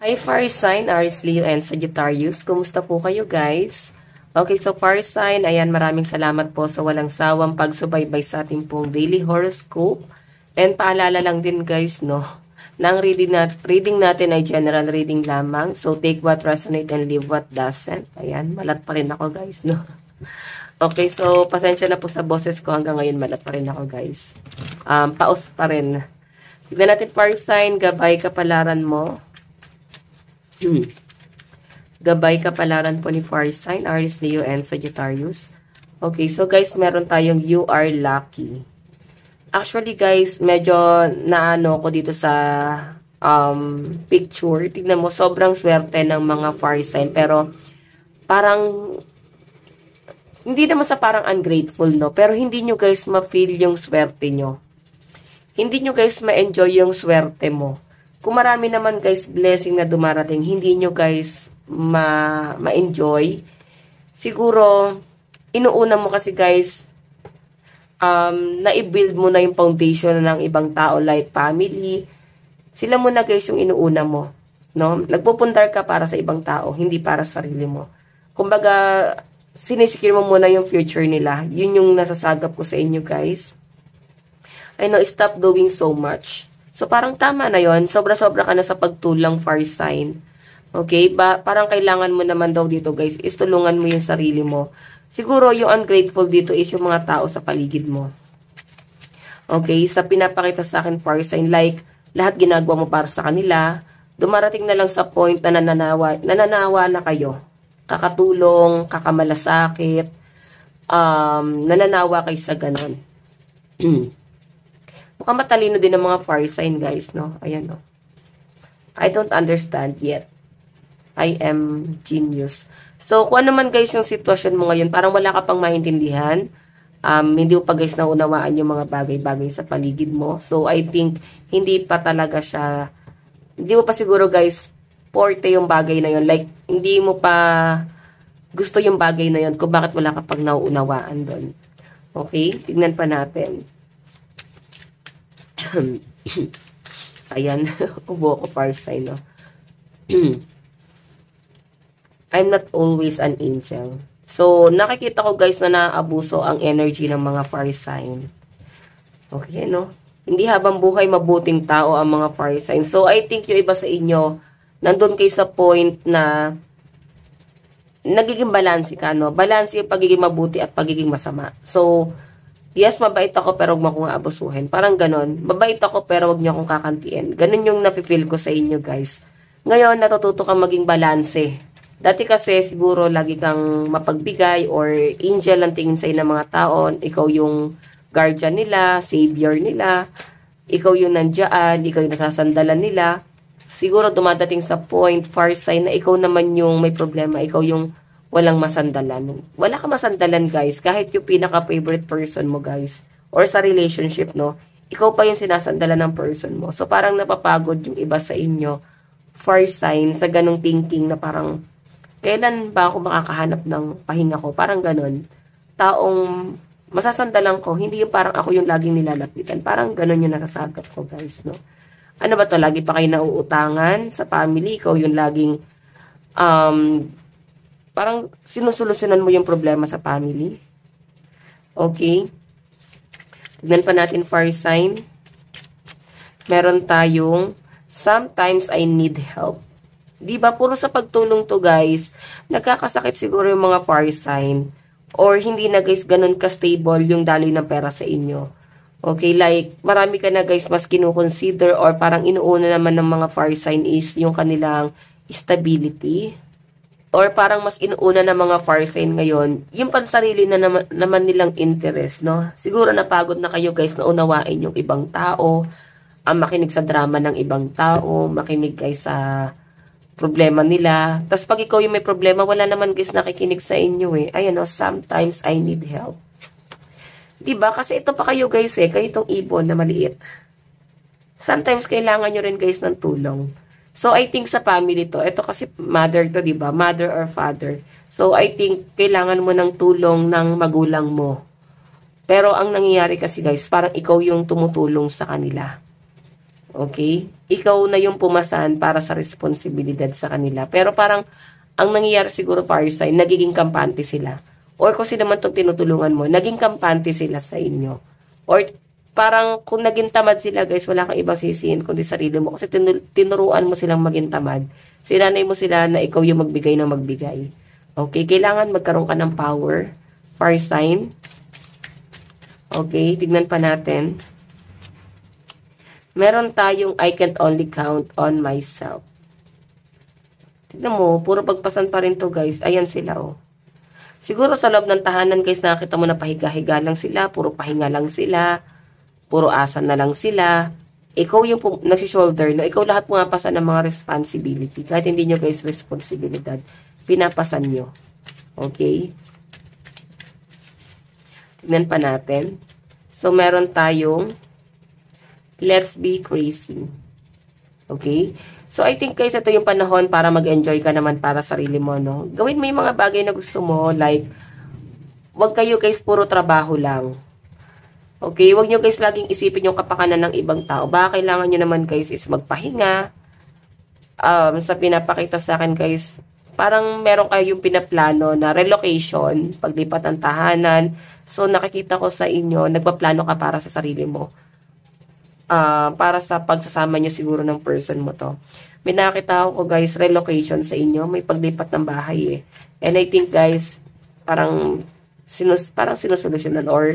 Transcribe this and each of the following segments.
Hi Fire Sign, Aries, Leo, and Sagittarius. Kumusta po kayo guys? Okay, so Fire Sign, ayan, maraming salamat po sa walang sawang pagsubaybay sa ating pong daily horoscope. And paalala lang din guys, no, na ang reading natin ay general reading lamang. So take what resonate and leave what doesn't. Ayan, malat pa rin ako guys, no. Okay, so pasensya na po sa boses ko, hanggang ngayon malat pa rin ako guys. Paus pa rin. Tignan natin Fire Sign, gabay kapalaran mo. Gabay kapalaran po ni Fire Sign, Aries, Leo, and Sagittarius. Okay, so guys, meron tayong you are lucky. Actually guys, medyo naano ko dito sa picture. Tignan mo, sobrang swerte ng mga Fire Sign. Pero parang, hindi naman sa parang ungrateful, no? Pero hindi nyo guys ma-feel yung swerte nyo. Hindi nyo guys ma-enjoy yung swerte mo. Kung marami naman guys blessing na dumarating, hindi nyo guys ma-enjoy. Siguro, inuuna mo kasi guys, na-i-build mo na yung foundation ng ibang tao like family. Sila muna guys yung inuuna mo. No? Nagpupundar ka para sa ibang tao, hindi para sa sarili mo. Kumbaga, sinisecure mo muna yung future nila. Yun yung nasasagap ko sa inyo guys. I know, stop doing so much. So, parang tama na yon. Sobra-sobra ka na sa pagtulang Fire Sign. Okay? Parang kailangan mo naman daw dito, guys, is tulungan mo yung sarili mo. Siguro, yung ungrateful dito is yung mga tao sa paligid mo. Okay? Sa pinapakita sa akin, Fire Sign, like, lahat ginagawa mo para sa kanila, dumarating na lang sa point na nananawa na kayo. Kakatulong, kakamalasakit, nananawa kayo sa ganon. Mukhang matalino din ang mga Fire Sign, guys, no? Ayan, no? I don't understand yet. I am genius. So, kung ano man, guys, yung sitwasyon mo ngayon, parang wala ka pang maintindihan. Hindi mo pa, guys, naunawaan yung mga bagay-bagay sa paligid mo. So, I think, hindi pa talaga siya, hindi mo pa siguro, guys, forte yung bagay na yun. Like, hindi mo pa gusto yung bagay na yun kung bakit wala ka pang nauunawaan doon. Okay? Tignan pa natin. Ayan, ubo ko Fire Sign, no? I'm not always an angel. So, nakikita ko guys na naabuso ang energy ng mga Fire Sign. Okay, no? Hindi habang buhay mabuting tao ang mga Fire Sign. So, I think yung iba sa inyo, nandun kayo sa point na nagiging balanse ka, no? Balanse yung pagiging mabuti at pagiging masama. So, yes, mabait ako pero huwag mo akong aabusuhin. Parang ganon. Mabait ako pero huwag niyo akong kakantiin. Ganon yung nafe-feel ko sa inyo guys. Ngayon, natututo kang maging balanse. Dati kasi siguro lagi kang mapagbigay or angel ang tingin sa'yo ng mga tao. Ikaw yung guardian nila, savior nila. Ikaw yung nandiyan, ikaw yung nasasandalan nila. Siguro dumadating sa point, Fire Sign, na ikaw naman yung may problema. Ikaw yung walang masandalan. Wala ka masandalan, guys. Kahit yung pinaka-favorite person mo, guys. Or sa relationship, no? Ikaw pa yung sinasandalan ng person mo. So, parang napapagod yung iba sa inyo. Fire Sign, sa ganong thinking na parang, kailan ba ako makakahanap ng pahinga ko? Parang ganon. Taong masasandalan ko, hindi yung parang ako yung laging nilalapitan. Parang ganon yung nakasagap ko, guys, no? Ano ba to? Lagi pa kayo nauutangan sa family? Ikaw yung laging, parang sinusolusyonan mo yung problema sa family. Okay. Tignan pa natin Fire Sign. Meron tayong sometimes I need help. Diba? Puro sa pagtulong to guys. Nagkakasakit siguro yung mga Fire Sign. Or hindi na guys ganun ka-stable yung daloy ng pera sa inyo. Okay, like marami ka na guys mas kinukonsider or parang inuuna naman ng mga Fire Sign is yung kanilang stability. Or parang mas inuuna ng mga Fire Sign ngayon, yung pansarili na naman nilang interest, no? Siguro napagod na kayo guys na unawain yung ibang tao, makinig sa drama ng ibang tao, makinig guys sa problema nila. Tapos pag ikaw yung may problema, wala naman guys nakikinig sa inyo eh. Ayan no, sometimes I need help. Diba? Kasi ito pa kayo guys eh, kayo itong ibon na maliit. Sometimes kailangan nyo rin guys ng tulong. So, I think sa family to, ito kasi mother to, diba? Mother or father. So, I think kailangan mo ng tulong ng magulang mo. Pero, ang nangyayari kasi guys, parang ikaw yung tumutulong sa kanila. Okay? Ikaw na yung pumasan para sa responsibilidad sa kanila. Pero parang, ang nangyayari siguro fire sign, nagiging kampante sila. Or kung sino man itong tinutulungan mo, naging kampante sila sa inyo. Or parang kung naging tamad sila guys, wala kang ibang sisihin kundi sarili mo. Kasi tinuruan mo silang maging tamad. Sinanay mo sila na ikaw yung magbigay ng magbigay. Okay? Kailangan magkaroon ka ng power. Fire sign. Okay? Tignan pa natin. Meron tayong I can't only count on myself. Tignan mo, puro pagpasan pa rin to guys. Ayan sila oh. Siguro sa loob ng tahanan guys, nakita mo na pahiga-higa lang sila, puro pahinga lang sila, puro asan na lang sila. Ikaw yung nasi-shoulder, no? Ikaw lahat pumapasan ng mga responsibility. Kahit hindi nyo guys responsibilidad, pinapasan nyo. Okay? Tignan pa natin. So, meron tayong let's be crazy. Okay? So, I think guys, ito yung panahon para mag-enjoy ka naman para sarili mo, no? Gawin mo yung mga bagay na gusto mo, like, wag kayo guys, puro trabaho lang. Okay? Wag nyo guys laging isipin yung kapakanan ng ibang tao. Baka kailangan nyo naman guys is magpahinga. Sa pinapakita sa akin guys, parang meron kayong pinaplano na relocation, paglipat ng tahanan. So, nakikita ko sa inyo, nagpaplano ka para sa sarili mo. Para sa pagsasama nyo siguro ng person mo to. May nakita ko guys, relocation sa inyo. May paglipat ng bahay eh. And I think guys, parang sinusolusyonan or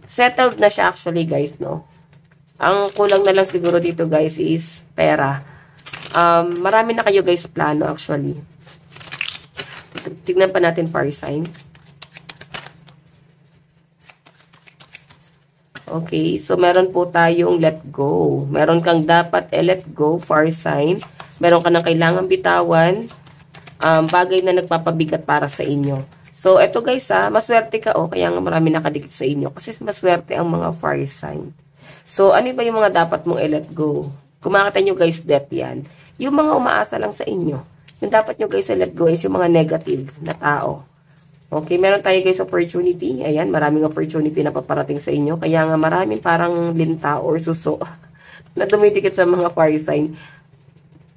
settled na siya actually guys, no? Ang kulang na lang siguro dito guys is pera. Marami na kayo guys plano actually. Tignan pa natin fire sign. Okay, so meron po tayong let go. Meron kang dapat let go, fire sign. Meron ka ng kailangan bitawan. Bagay na nagpapabigat para sa inyo. So, eto guys maswerte ka kaya nga marami nakadikit sa inyo. Kasi maswerte ang mga fire sign. So, ano ba yung mga dapat mong let go? Kung makita nyo guys, death yan. Yung mga umaasa lang sa inyo. Yung dapat nyo guys let go is yung mga negative na tao. Okay, meron tayo guys opportunity. Ayan, maraming opportunity na paparating sa inyo. Kaya nga maraming parang linta or suso na dumidikit sa mga fire sign.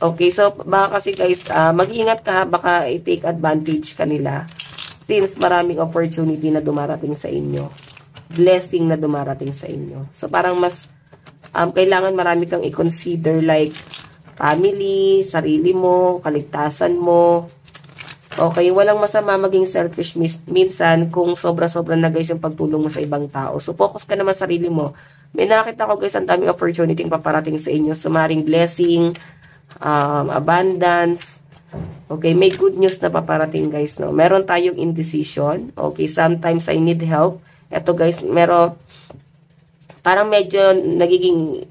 Okay, so baka kasi guys, mag-iingat ka, baka i-take advantage kanila. Since maraming opportunity na dumarating sa inyo. Blessing na dumarating sa inyo. So parang mas, kailangan marami kang i-consider like family, sarili mo, kaligtasan mo. Okay, walang masama maging selfish minsan kung sobra-sobra na guys yung pagtulong mo sa ibang tao. So, focus ka naman sa sarili mo. May nakita ko guys, ang daming opportunity paparating sa inyo. Sumaring blessing, abundance. Okay, may good news na paparating guys, no? Meron tayong indecision. Okay, sometimes I need help. Ito guys, parang medyo nagiging,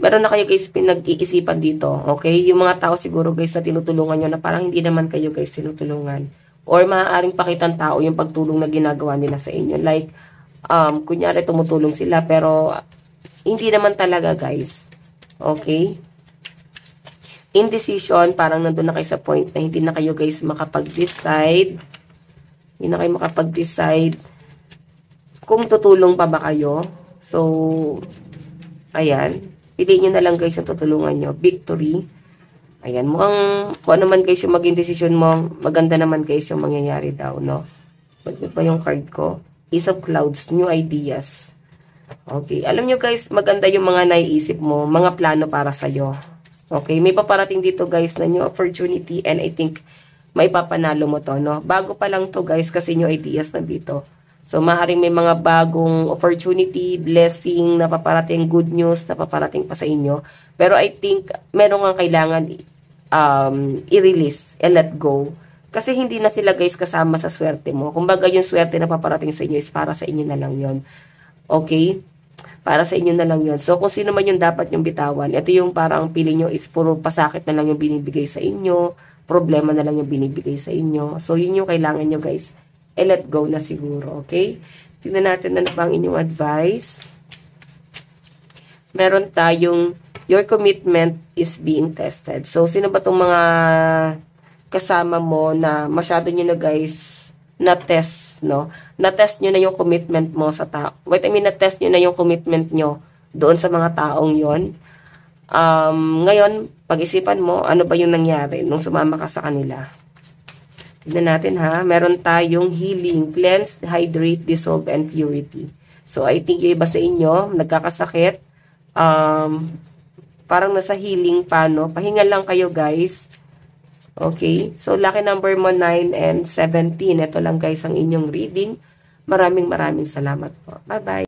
meron na kayo guys pinag-iisipan dito. Okay? Yung mga tao siguro guys na tinutulungan nyo na parang hindi naman kayo guys tinutulungan. Or maaaring pakitang tao yung pagtulong na ginagawa nila sa inyo. Like, kunyari tumutulong sila pero hindi naman talaga guys. Okay? Indecision, parang nandun na kayo sa point na hindi na kayo guys makapag-decide. Hindi na kayo makapag-decide kung tutulong pa ba kayo. So, ayan. Piliin nyo na lang guys yung tutulungan nyo. Victory. Ayan. Mukhang kung ano man guys yung maging decision mo, maganda naman guys yung mangyayari daw, no? Ba't ba yung card ko? Ace of Clouds. New ideas. Okay. Alam nyo guys, maganda yung mga naiisip mo, mga plano para sa'yo. Okay. May paparating dito guys na new opportunity and I think may papanalo mo to, no? Bago pa lang to guys kasi new ideas na dito. So, maaaring may mga bagong opportunity, blessing, na paparating, good news, na paparating pa sa inyo. Pero I think, meron nga kailangan i-release and let go. Kasi hindi na sila guys kasama sa swerte mo. Kumbaga yung swerte na paparating sa inyo is para sa inyo na lang yon. Okay? Para sa inyo na lang yon. So, kung sino man yung dapat yung bitawan, ito yung parang pili nyo is puro pasakit na lang yung binibigay sa inyo, problema na lang yung binibigay sa inyo. So, yun yung kailangan nyo guys. Let go na siguro, okay? Tingnan natin na ba ang inyong advice. Meron tayong, your commitment is being tested. So, sino ba itong mga kasama mo na masyado nyo na guys, na-test, no? Na-test nyo na yung commitment mo sa tao. Wait, I mean, na-test nyo na yung commitment nyo doon sa mga taong yon. Ngayon, pag-isipan mo, ano ba yung nangyari nung sumama ka sa kanila. Tignan natin ha. Meron tayong healing, cleanse, hydrate, dissolve, and purity. So, I think yung iba sa inyo, nagkakasakit, parang nasa healing pa, no? Pahinga lang kayo, guys. Okay? So, lucky number mo 9 and 17. Ito lang, guys, ang inyong reading. Maraming salamat po. Bye-bye.